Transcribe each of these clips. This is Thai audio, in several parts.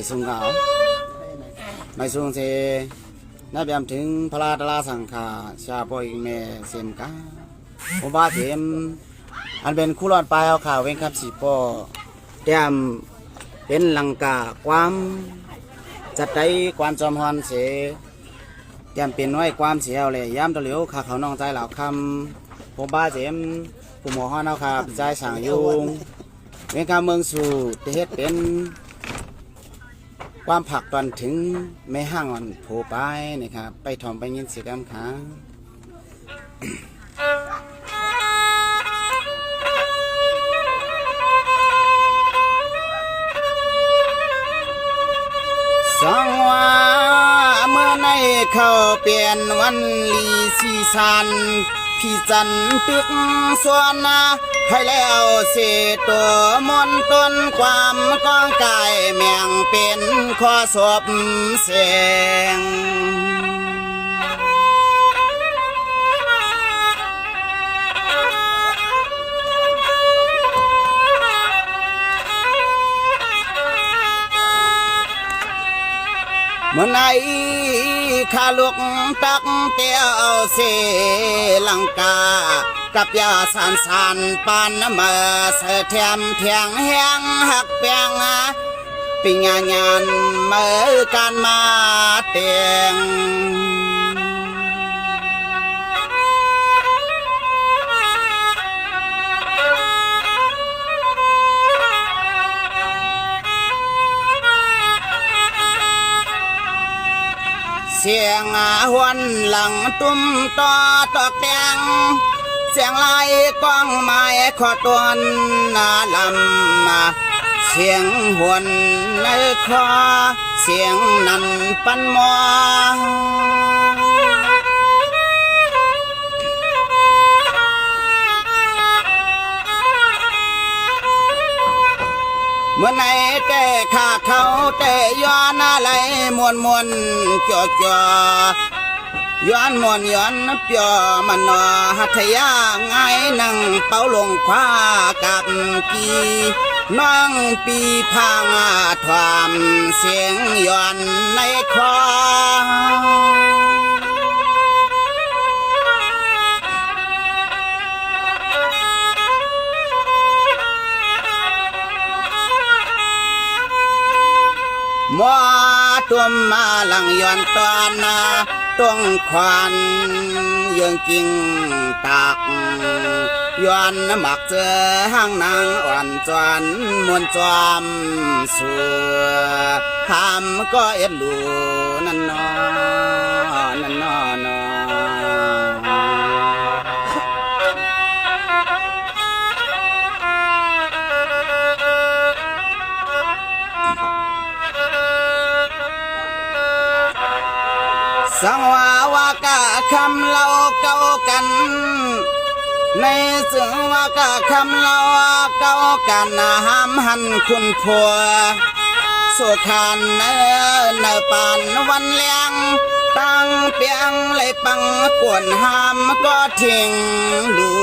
สูงเก่าไม่สูงเสนับยามถึงพระราชลาสังขารชาปอยเมเสมกาผมว่าเสมอันเป็นคู่รอดปลายเอาข่าวเว้งครับสีปอเตรียมเป็นลังกาความจัดได้ความจอมฮอนเสเตรียมเป็นไว้ความเสียวเลยย้ำตะเหลียวขาเขาน้องใจเหล่าคำผมบ้าเสมผู้หมอฮอนเอาข่าวใจสั่งยุงเว้งคำเมืองสู่เทศเป็นความผักตอนถึงไม่ห้างอ่อนโผไปนะครับไปถอมไปยินเสียงขาสังว่าเมื่อในเข้าเปลี่ยนวันลีสีสันพี่จันตึกส่วนให้แล้วเสียตัวมนต้นความกองกายแมงเป็นข้อศพเสียงเมื่อไหนข้าลูกตักเตียวเสลังกากับยาสานปานเมื่อเสถียมเทียงแหงหักเปียงปิญญาณเมื่อการมาเตียงเสียงหวนหลังตุ้มต่อตอกแดงเสียงไล่กองไม้ขอตวนนาลำเสียงหวนในคอเสียงนั้นปันมอเมื่อไหนแต่ข้าเขาแต่ย้อนอะไรมวนจ่อย้อนมวนย้อนเปียมันนอหัทยาไงนั่งเป้าลงคว้ากับกีน้องปีพางทวามเสียงย้อนในคอมัวตัวมาหลังย้อนตอนต้องควันยังจริงตักย้อนหมักเจอห้างนางอ่อนจวนมวนจอมสัวทำก็เอ็ดลูนั่นนอนั่นนอนอสังว่ากะคำเล่าเก่ากันในซึ่งว่ากะคำเล่าเก่ากันห้ามหันคุณผัวสุขันเนปานวันเลี้ยงตั้งเปียงเลยปังกวนห้ามก็ทิ้งลู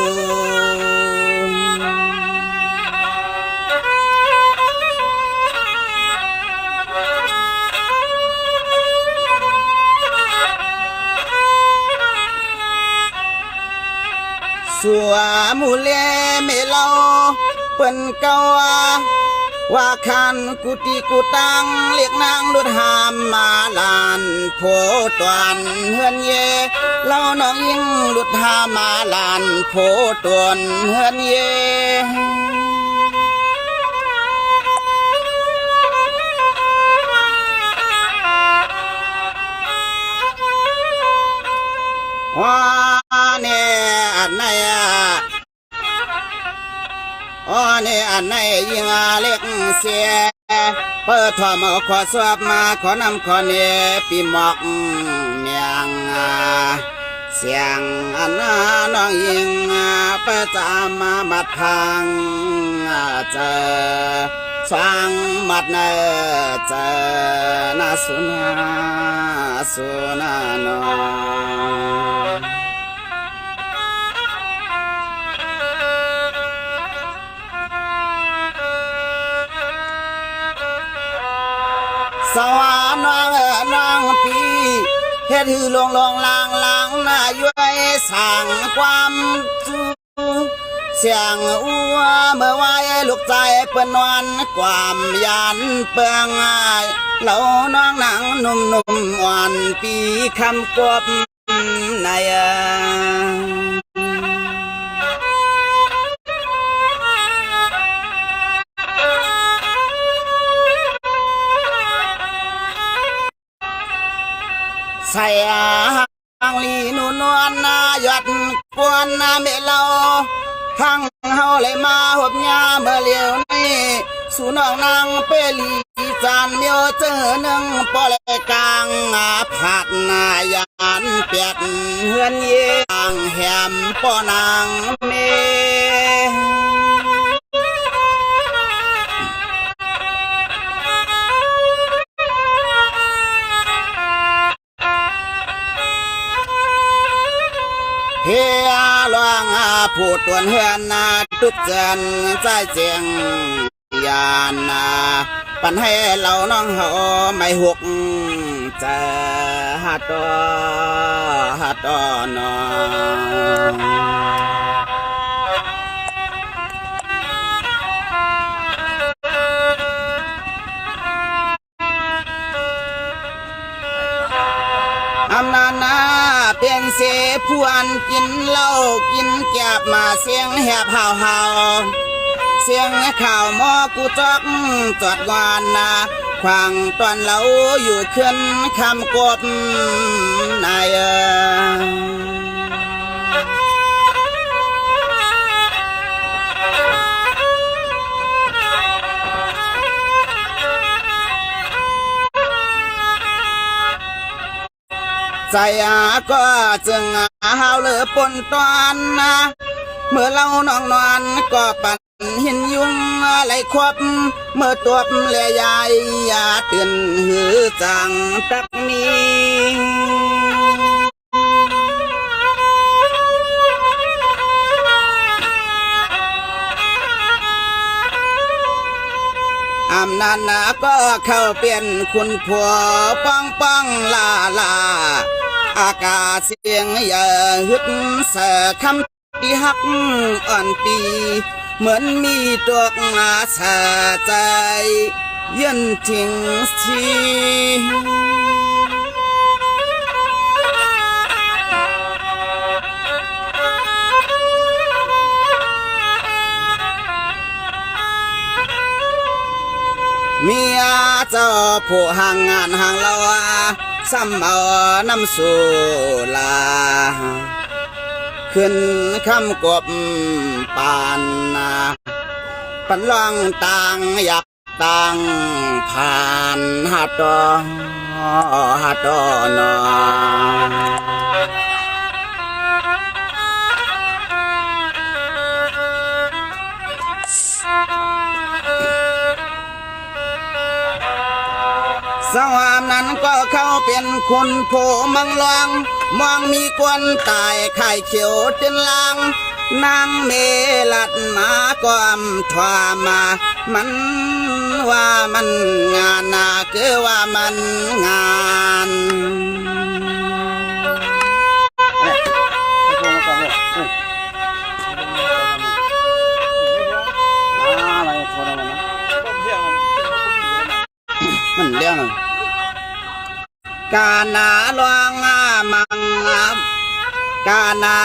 สัวมูเลเมลาเปิ้นเกาว่าคันกุติกุตังเรียกนางดุดหามมาลานโพตวนเฮือนเยเล่าน้องยิงดุดหามาลานโพตวนเฮือนเยว่าเนี่ยอันไหนนี่อันไหนยิงเล็กเสียเปิดทอมขอสวบมาขอนำขอเนปีหมอกเมียงเสียงอันน้องยิงเปิดจามาบัดพังเจอสว่างมัดเนเจอนาสุนาโน สวรรค์น้องปีเฮ็ดหือลงลางหน้าย้วยสั่งความสู้เสียงอัวเมื่อไว้ลูกใจเปิ้นนอนความยันเปืองอายเหล่าน้องหนังหนุ่มอ่อนปีคำกบในใส่หางลีนูนวลนาหยดกวนนาเมลาทั้งเฮาเลยมาหบยาเมื่อเลียวนี้สู่น้องนางเปลีจานเมียวเจอหนึ่งปอเลกลางผัดนายานเปียดเฮือนเยี่ยงแหมปอนางเมเฮียลวงพูดตวนเฮือนนาตุดเจนใจเจียงยานนาปันให้เราน้องเขาไม่หกจะหัดต่อนอำนาจนาเป็นเสพวนกินเหล้ากินแก็บมาเสียงแหบเห่าเสียงข่าวมอกูจอกจอดวานนาขวางตอนเราอยู่ขึ้นคำกบนายใจก็จึงหาวเลือปนตอนนะเมื่อเรานองนอนก็ปั่นหินยุ่งไหลควบเมื่อตัวเลียยายยาเตือนหือจังตักนี้อำนาจนาก็เข้าเปลี่ยนคุณผัวป้องลาอากาศเสียงอย่าหึดเสคำที่หักอ่อนปีเหมือนมีตัวอาสาใจยันทิ้งทีเมียเจ้าผู้ห่างงานห่างเราซ้ำเอาน้ำสู่ลาขึ้นคำกบปานนาปันลองต่างอยากต่างผ่านหาดอนสวามนั้นก็เข้าเป็นคนโผมังลวงมองมีกวนตายไข่เขียวเต็นลางนางเมลัดมาก้อมทว่ามามันว่ามันงานนาคือว่ามันงานมันเรื่องกานาลวงมังกานา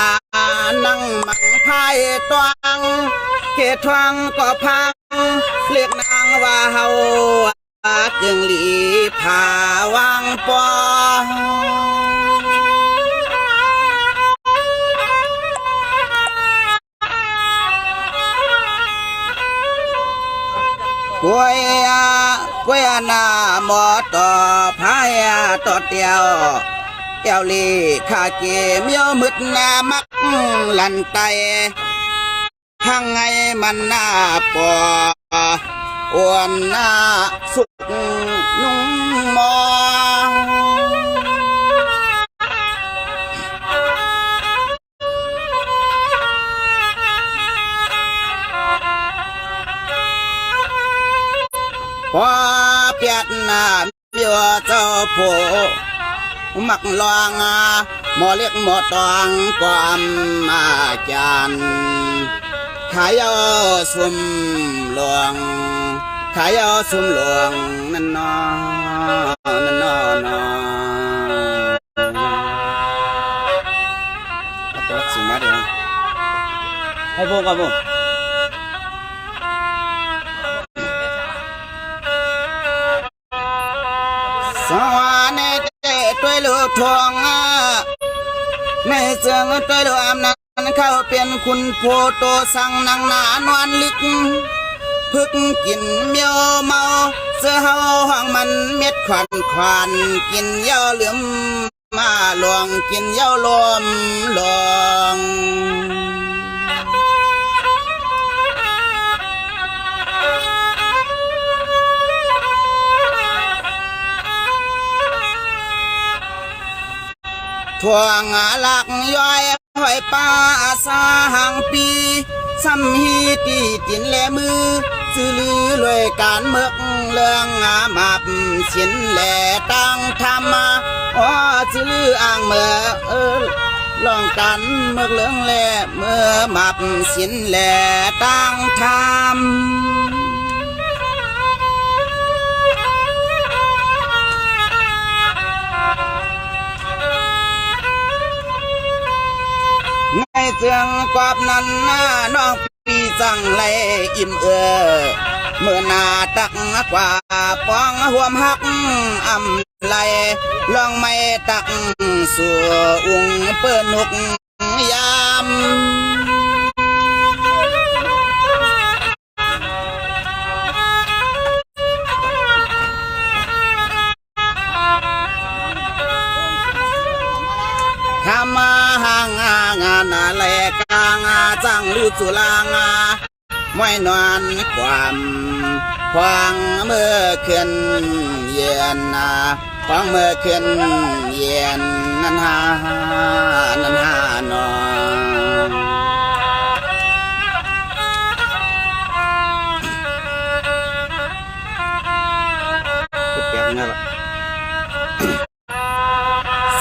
นั่งมังพายตวงเกตทวงก็พังเรียกนางว่าเฮากึ่งหลีผาวางปอกวยนาหมอต่อพายต่อเตียวเอวลีข้าเกียเมียวมึดนามักลันไตข้างไงมันหน้าปออ้วนหน้าสุกนุ่งมอพอเปียดนา เปียวเจ้าโผมักลองหมอเล็กหมอตองความอาจารย์ขายเอาสุ่มหลวงขายเอาสุ่มหลวงนั่นนอนั่นนอนอตัวสิ่งมาเดี๋ยวให้พวกกับพวกสวรรค์เด็ดด้วยลูกทองในเสียงด้วยลูกอำนาจเข้าเป็นคุณโพโตสั่งนางนานวนลิกพึกกินเมียวเมาเสื้อเฮาห้องมันเม็ดขวัญขวัญกินเย้าเหลือมมาหลวงกินเย้าลมหลวงทวงหลักย้อยหอยป้าสาหังปีซ้ำฮีตีตินแลมือซื้อลือรวยการเมือกเรื่องมาบสินแหล่ตั้งธรรมอ๋อซื้อลืออ่างเมื่อลองกันเมือกเรื่องแหล่เมื่อมาบสินแหล่ตั้งธรรมในเสียงกอบนั้นน้องปีจังไรอิ่มเมื่อนาตักกว่าปองห่วมหักอำไหลลองไม่ตักสู่อุ้งเปิ้นหกยามทำมาห่างงานอะไรกางจังลูจุลางไม่นอนความควางเมื่อคืนเย็นควางเมื่อคืนเย็นนั่นหานอนแป๊บนั่นละ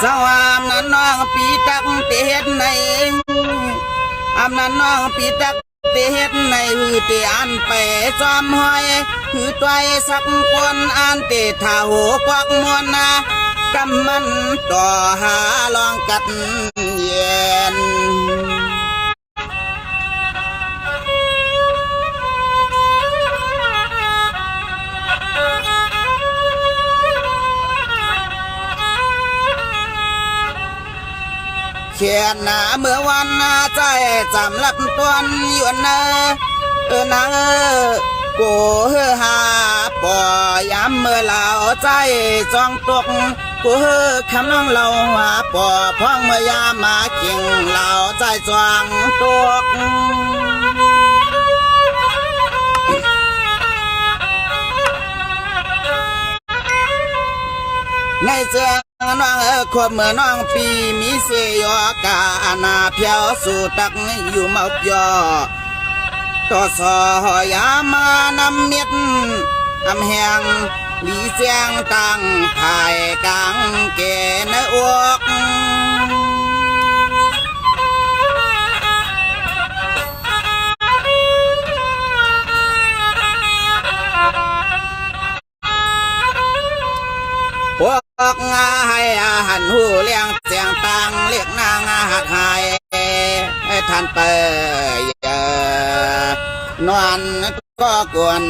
สวามนั้นน้องปีตักเตเฮ็ดในอำนั้นน้องปีตักเตเฮ็ดในหือเตอันไปจอมหอยหือตัวสักคนอันเตท่าโหกวักมวนกำมันต่อหาลองกัดเย็นเขียนหน้าเมื่อวันใจจำลับตัวนอยู่นะนะกูหาปอยามเมื่อเหล่าใจจองตกกูคำน้องเราหาปอพ้องเมื่อยามมาเก่งเหล่าใจจองตกในเสื้อน้องขวบเมื่อน้องปีมีเสียกานาเพียวสู่ตักอยู่เมาเปียต่อสอยามานำเม็ดอำแหงหลีเสียงตั้งภายกลางเกณฑ์อวกพวกให้หันหูเลี้ยงเสียงตังเรียกนางหัดหายให้ท่านเปยนอนก็กวน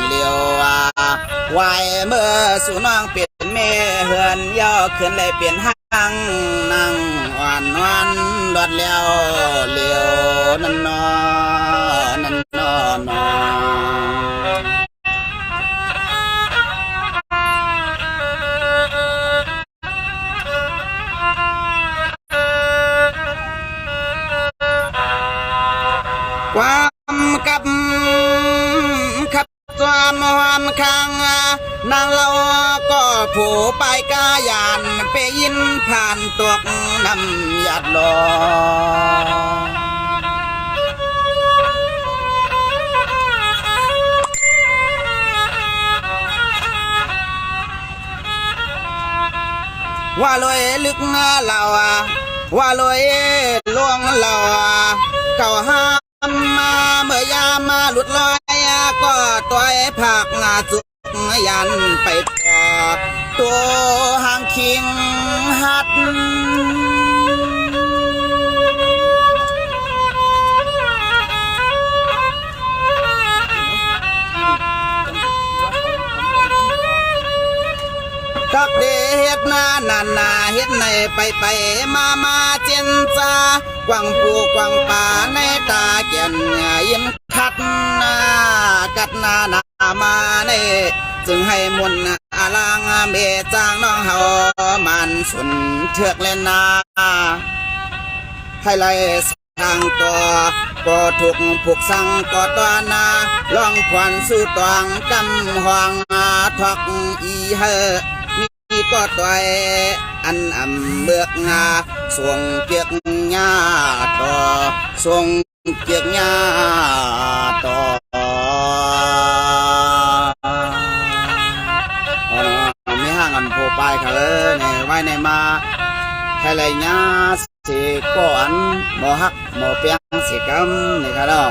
เลี้ยววายเมื่อสู่น้องเปลี่ยนเมเฮือนย่อขึ้นเลยเปลี่ยนห้างนั่งอ่อนนอนรถเลี้ยวเลี้ยวนั่นนอนั่นนอนอความกับขับความความข้างนางเราก็ผู้ไปกายานไปยินผ่านตกน้ำหยาดลอ ว่าลอยลึกเราว่าลอยลวงเราเก่าห้ามมาเมื่อยามมาหลุดลอยก็ตัวผักจุกยันไปต่อตัวห่างคิงหัดทักเดเฮ็ดนานาเฮ็ดในไปมาเจนจากวางปูกวางป่าในตาเกียนยิ้มคัดนากัดนามาในจึงให้มุนอาลางเมจางน้องเฮามันสุนเทือกเล่นนาให้ไล่ทางตัวก็ถูกผูกสั่งก็ตัวนาล่องควันสู้ตวงกำหวงทอกอีเฮมีก็ตัวอันเบือกงาสวงเกียกงาต่อสวงเกียกงาต่อมีห้างอันโผไปค่ะในไว้ในมาให้ไรญาสิก่อนหมอฮักหมอเปียงสิกำนี่ค่ะเนาะ